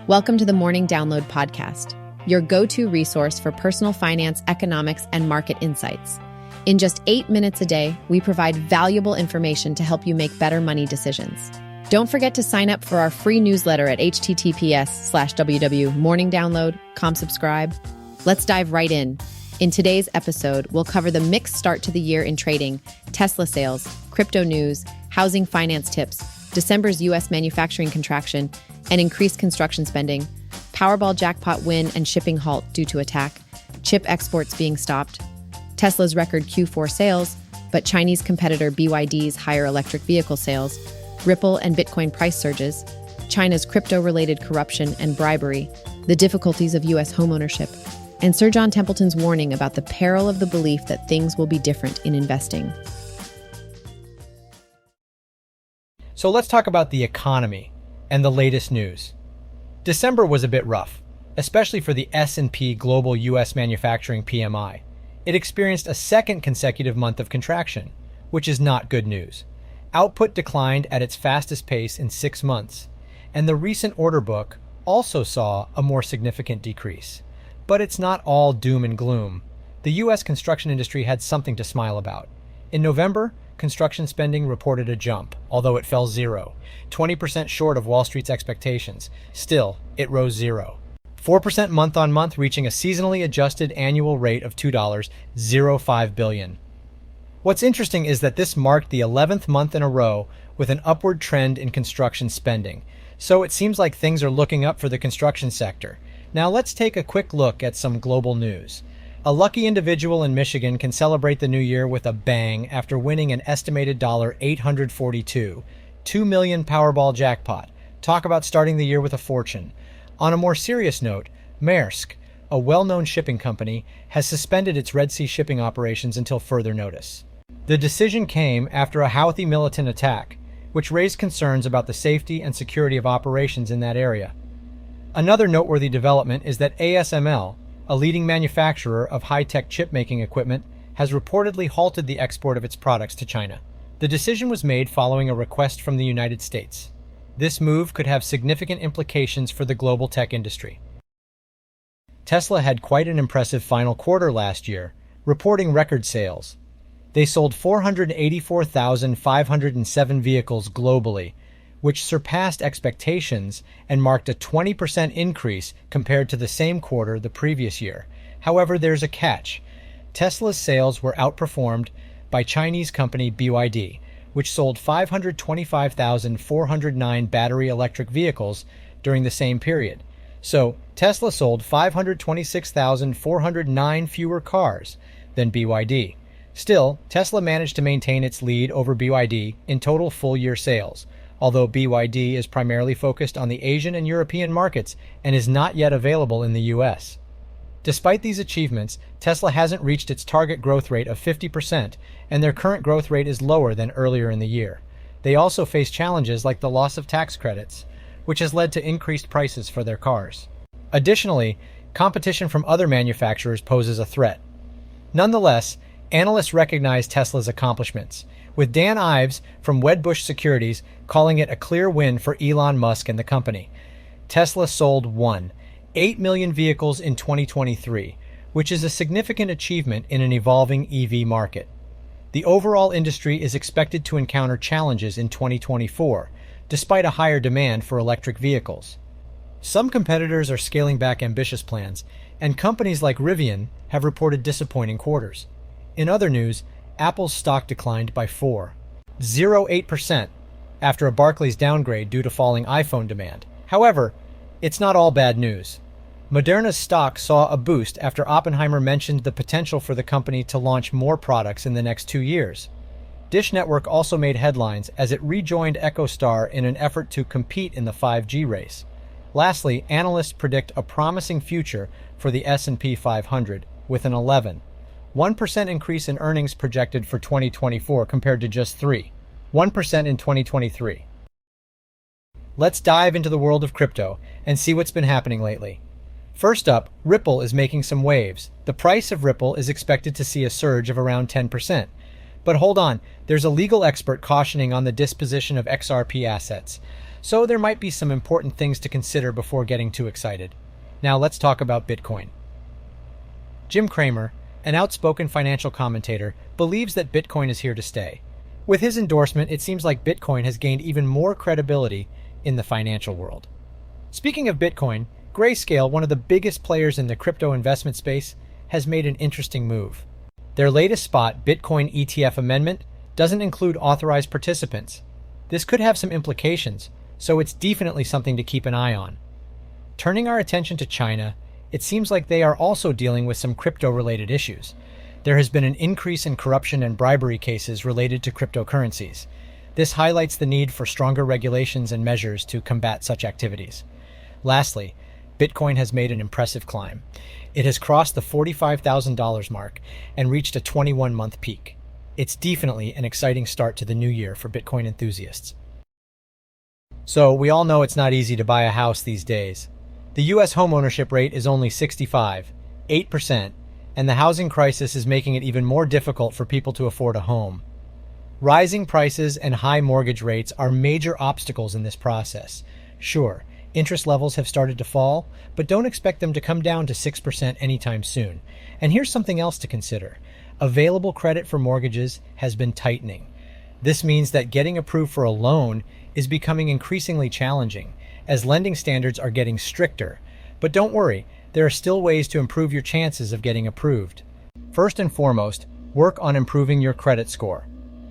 Welcome to the Morning Download Podcast, your go-to resource for personal finance, economics, and market insights. In just 8 minutes a day, we provide valuable information to help you make better money decisions. Don't forget to sign up for our free newsletter at https://www.morningdownload.com. Subscribe. Let's dive right in. In today's episode, we'll cover the mixed start to the year in trading, Tesla sales, crypto news, housing finance tips, December's U.S. manufacturing contraction, and increased construction spending, Powerball jackpot win and shipping halt due to attack, chip exports being stopped, Tesla's record Q4 sales, but Chinese competitor BYD's higher electric vehicle sales, Ripple and Bitcoin price surges, China's crypto-related corruption and bribery, the difficulties of U.S. homeownership, and Sir John Templeton's warning about the peril of the belief that things will be different in investing. So let's talk about the economy and the latest news. December was a bit rough, especially for the S&P Global U.S. Manufacturing PMI. It experienced a second consecutive month of contraction, which is not good news. Output declined at its fastest pace in 6 months, and the recent order book also saw a more significant decrease. But it's not all doom and gloom. The U.S. construction industry had something to smile about. In November, construction spending reported a jump, although it fell 20% short of Wall Street's expectations. Still, it rose 4% month-on-month, reaching a seasonally adjusted annual rate of $2.05 billion. What's interesting is that this marked the 11th month in a row with an upward trend in construction spending. So it seems like things are looking up for the construction sector. Now let's take a quick look at some global news. A lucky individual in Michigan can celebrate the new year with a bang after winning an estimated $842, $2 million Powerball jackpot. Talk about starting the year with a fortune. On a more serious note, Maersk, a well-known shipping company, has suspended its Red Sea shipping operations until further notice. The decision came after a Houthi militant attack, which raised concerns about the safety and security of operations in that area. Another noteworthy development is that ASML, a leading manufacturer of high-tech chip-making equipment, has reportedly halted the export of its products to China. The decision was made following a request from the United States. This move could have significant implications for the global tech industry. Tesla had quite an impressive final quarter last year, reporting record sales. They sold 484,507 vehicles globally, which surpassed expectations and marked a 20% increase compared to the same quarter the previous year. However, there's a catch. Tesla's sales were outperformed by Chinese company BYD, which sold 525,409 battery electric vehicles during the same period. So, Tesla sold 526,409 fewer cars than BYD. Still, Tesla managed to maintain its lead over BYD in total full-year sales, although BYD is primarily focused on the Asian and European markets and is not yet available in the US. Despite these achievements, Tesla hasn't reached its target growth rate of 50%, and their current growth rate is lower than earlier in the year. They also face challenges like the loss of tax credits, which has led to increased prices for their cars. Additionally, competition from other manufacturers poses a threat. Nonetheless, analysts recognize Tesla's accomplishments, with Dan Ives from Wedbush Securities calling it a clear win for Elon Musk and the company. Tesla sold 8 million vehicles in 2023, which is a significant achievement in an evolving EV market. The overall industry is expected to encounter challenges in 2024, despite a higher demand for electric vehicles. Some competitors are scaling back ambitious plans, and companies like Rivian have reported disappointing quarters. In other news, Apple's stock declined by 4.08% after a Barclays downgrade due to falling iPhone demand. However, it's not all bad news. Moderna's stock saw a boost after Oppenheimer mentioned the potential for the company to launch more products in the next 2 years. Dish Network also made headlines as it rejoined EchoStar in an effort to compete in the 5G race. Lastly, analysts predict a promising future for the S&P 500 with an 1% increase in earnings projected for 2024 compared to just 1% in 2023. Let's dive into the world of crypto and see what's been happening lately. First up, Ripple is making some waves. The price of Ripple is expected to see a surge of around 10%. But hold on, there's a legal expert cautioning on the disposition of XRP assets. So there might be some important things to consider before getting too excited. Now let's talk about Bitcoin. Jim Cramer, an outspoken financial commentator, believes that Bitcoin is here to stay. With his endorsement, it seems like Bitcoin has gained even more credibility in the financial world. Speaking of Bitcoin, Grayscale, one of the biggest players in the crypto investment space, has made an interesting move. Their latest spot, Bitcoin ETF Amendment, doesn't include authorized participants. This could have some implications, so it's definitely something to keep an eye on. Turning our attention to China, it seems like they are also dealing with some crypto-related issues. There has been an increase in corruption and bribery cases related to cryptocurrencies. This highlights the need for stronger regulations and measures to combat such activities. Lastly, Bitcoin has made an impressive climb. It has crossed the $45,000 mark and reached a 21-month peak. It's definitely an exciting start to the new year for Bitcoin enthusiasts. So, we all know it's not easy to buy a house these days. The U.S. homeownership rate is only 8%, and the housing crisis is making it even more difficult for people to afford a home. Rising prices and high mortgage rates are major obstacles in this process. Sure, interest levels have started to fall, but don't expect them to come down to 6% anytime soon. And here's something else to consider. Available credit for mortgages has been tightening. This means that getting approved for a loan is becoming increasingly challenging, as lending standards are getting stricter. But don't worry, there are still ways to improve your chances of getting approved. First and foremost, work on improving your credit score.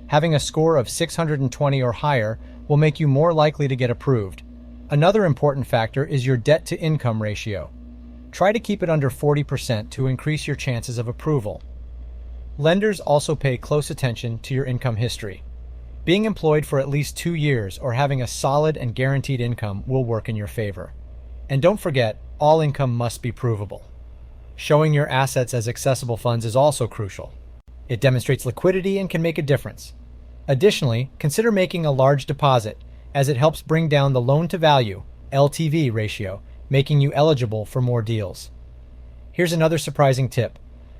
Having a score of 620 or higher will make you more likely to get approved. Another important factor is your debt-to-income ratio. Try to keep it under 40% to increase your chances of approval. Lenders also pay close attention to your income history. Being employed for at least 2 years or having a solid and guaranteed income will work in your favor. And don't forget, all income must be provable. Showing your assets as accessible funds is also crucial. It demonstrates liquidity and can make a difference. Additionally, consider making a large deposit, as it helps bring down the loan-to-value (LTV) ratio, making you eligible for more deals. Here's another surprising tip.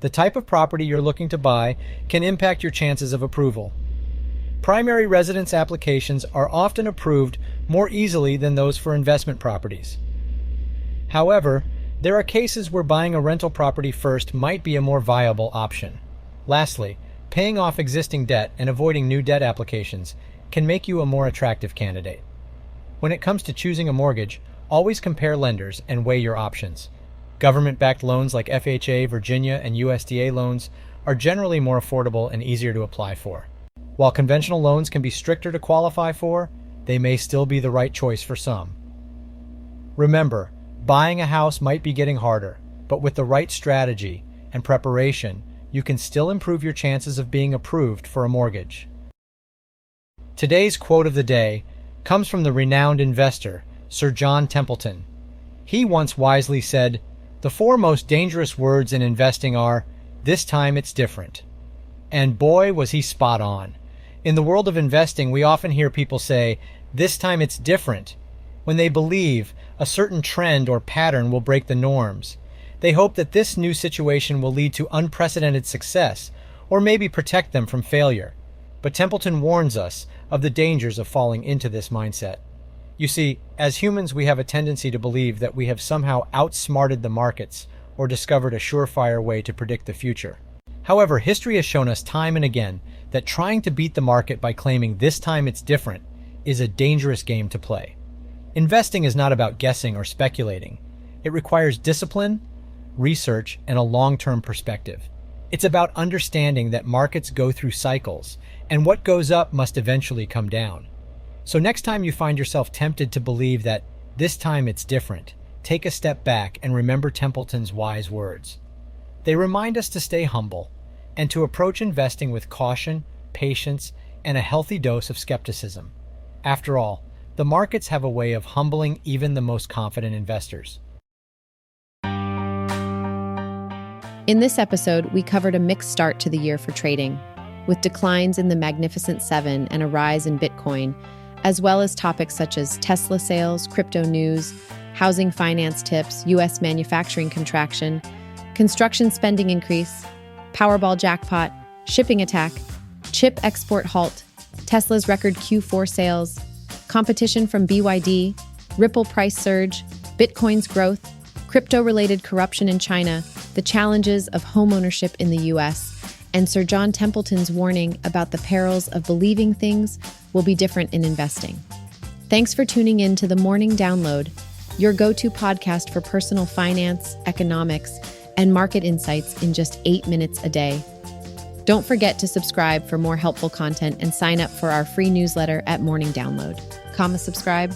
The type of property you're looking to buy can impact your chances of approval. Primary residence applications are often approved more easily than those for investment properties. However, there are cases where buying a rental property first might be a more viable option. Lastly, paying off existing debt and avoiding new debt applications can make you a more attractive candidate. When it comes to choosing a mortgage, always compare lenders and weigh your options. Government-backed loans like FHA, Virginia, and USDA loans are generally more affordable and easier to apply for. While conventional loans can be stricter to qualify for, they may still be the right choice for some. Remember, buying a house might be getting harder, but with the right strategy and preparation, you can still improve your chances of being approved for a mortgage. Today's quote of the day comes from the renowned investor, Sir John Templeton. He once wisely said, "The 4 most dangerous words in investing are, 'This time it's different.'" And boy, was he spot on. In the world of investing, we often hear people say, "This time it's different," when they believe a certain trend or pattern will break the norms. They hope that this new situation will lead to unprecedented success, or maybe protect them from failure. But Templeton warns us of the dangers of falling into this mindset. You see, as humans, we have a tendency to believe that we have somehow outsmarted the markets or discovered a surefire way to predict the future. However, history has shown us time and again that trying to beat the market by claiming "this time it's different" is a dangerous game to play. Investing is not about guessing or speculating. It requires discipline, research, and a long-term perspective. It's about understanding that markets go through cycles, and what goes up must eventually come down. So next time you find yourself tempted to believe that "this time it's different," take a step back and remember Templeton's wise words. They remind us to stay humble and to approach investing with caution, patience, and a healthy dose of skepticism. After all, the markets have a way of humbling even the most confident investors. In this episode, we covered a mixed start to the year for trading, with declines in the Magnificent Seven and a rise in Bitcoin, as well as topics such as Tesla sales, crypto news, housing finance tips, U.S. manufacturing contraction, construction spending increase, Powerball jackpot, shipping attack, chip export halt, Tesla's record Q4 sales, competition from BYD, Ripple price surge, Bitcoin's growth, crypto-related corruption in China, the challenges of homeownership in the US, and Sir John Templeton's warning about the perils of believing things will be different in investing. Thanks for tuning in to the Morning Download, your go-to podcast for personal finance, economics, and market insights in just 8 minutes a day. Don't forget to subscribe for more helpful content and sign up for our free newsletter at Morning Download. Subscribe.